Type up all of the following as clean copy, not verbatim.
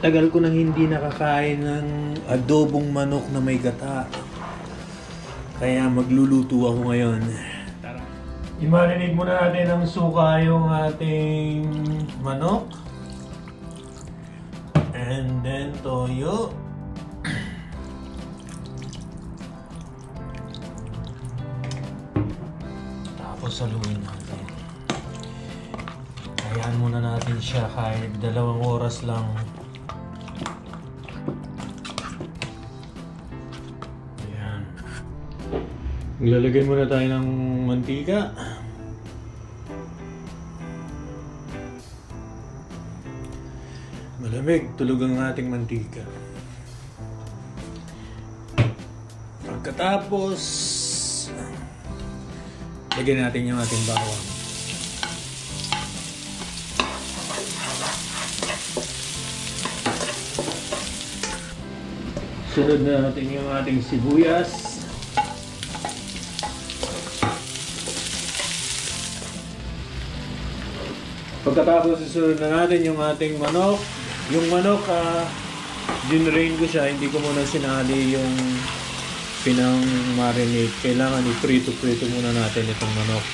Tagal ko nang hindi nakakain ng adobong manok na may gata. Kaya magluluto ako ngayon. Tara. I-marinate muna natin ng suka yung ating manok. And then toyo. Tapos saluin natin. Ayan muna natin siya kahit 2 oras lang. Ayan. Maglalagay muna tayo ng mantika. Malamig, tulog ang ating mantika. Pagkatapos, lagyan natin yung ating bawang. Sunod na natin yung ating sibuyas. Pagkatapos susunod na natin yung ating manok. Yung manok, dinrain ko siya. Hindi ko muna sinali yung pinang marinate. Kailangan i-prito-prito muna natin itong manok.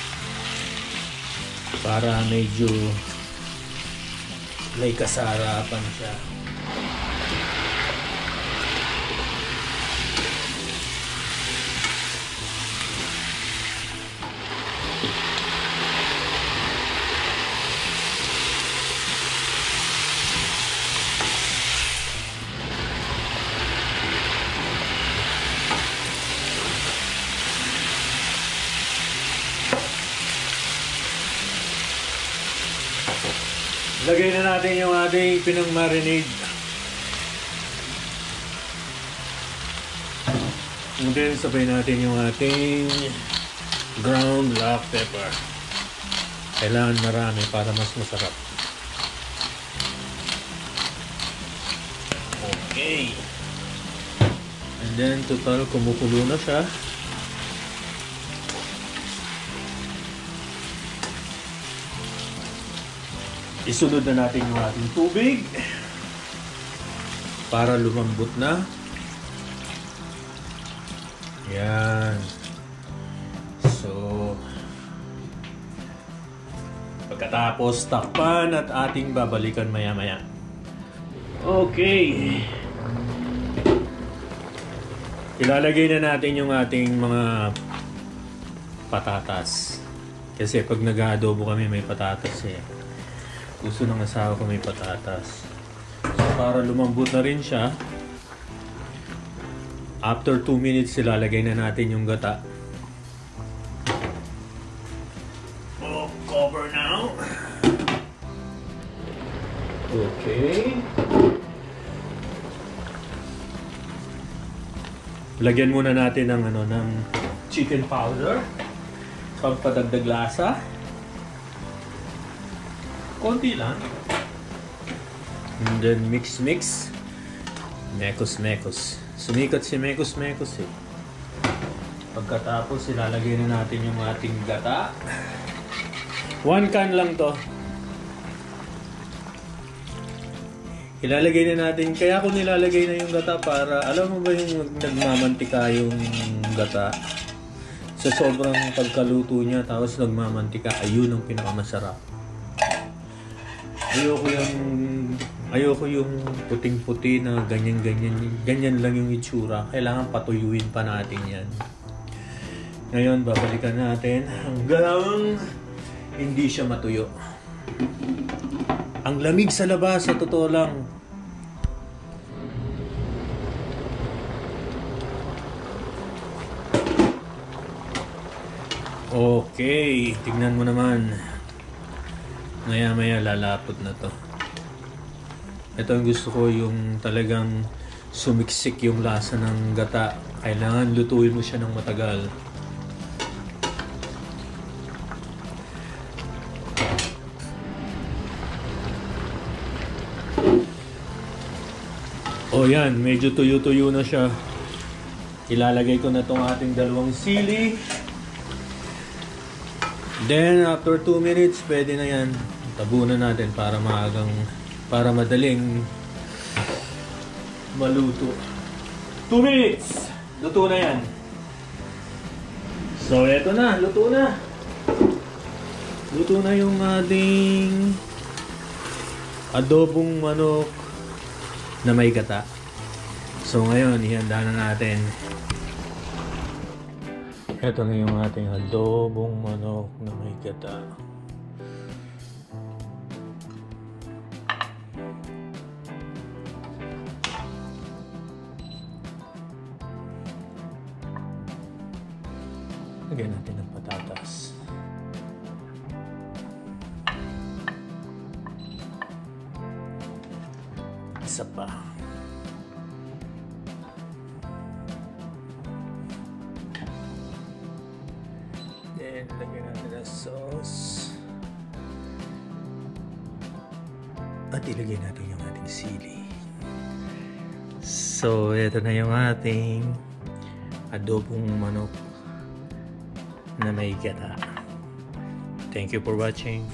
Para medyo may kasarapan siya. Lagay na natin yung ating pinang-marinade. And then sabay natin yung ating ground black pepper. Kailangan marami para mas masarap. Okay. And then total kumukulo na siya. Isunod na natin yung ating tubig para lumambot na. Yan. So, pagkatapos takpan at ating babalikan maya-maya. Okay. Ilalagay na natin yung ating mga patatas. Kasi pag nag-aadobo kami may patatas eh. Gusto ng asawa ko may patatas. So para lumambot na rin siya, after 2 minutes ilalagay na natin yung gata. Oh, cover now. Okay. Lagyan muna natin ng ng chicken powder. Pagpadagdag lasa. Konti lang. And then mix. Mekos. Sumikat si Mekos eh. Pagkatapos ilalagay na natin yung ating gata. 1 can lang to. Ilalagay na natin. Kaya ako nilalagay na yung gata para, alam mo ba yung nagmamantika yung gata? Sa sobrang pagkaluto niya tapos nagmamantika, ayun ang pinakamasarap. Ayoko yung puting-puti na ganyan lang yung itsura. Kailangan patuyuin pa natin yan. Ngayon, babalikan natin hanggang hindi siya matuyo. Ang lamig sa labas, sa totoo lang. Okay, tignan mo naman. Maya-maya lalapot na to. Ito ang gusto ko, yung talagang sumiksik yung lasa ng gata. Kailangan lutuin mo siya ng matagal. O yan, medyo tuyo-tuyo na siya. Ilalagay ko na tong ating 2 sili. Then after 2 minutes, pwede na yan. Tabunan natin para madaling maluto. 2 minutes! Luto na yan. So, eto na. Luto na. Luto na yung ating adobong manok na may gata. So, ngayon, ihanda na natin. Eto na yung ating adobong manok na may gata. Lagyan natin ng patatas. Isa pa. Then, lagyan natin ng sauce. At ilagay natin yung ating sili. So, ito na yung ating adobong manok na may gata. Thank you for watching.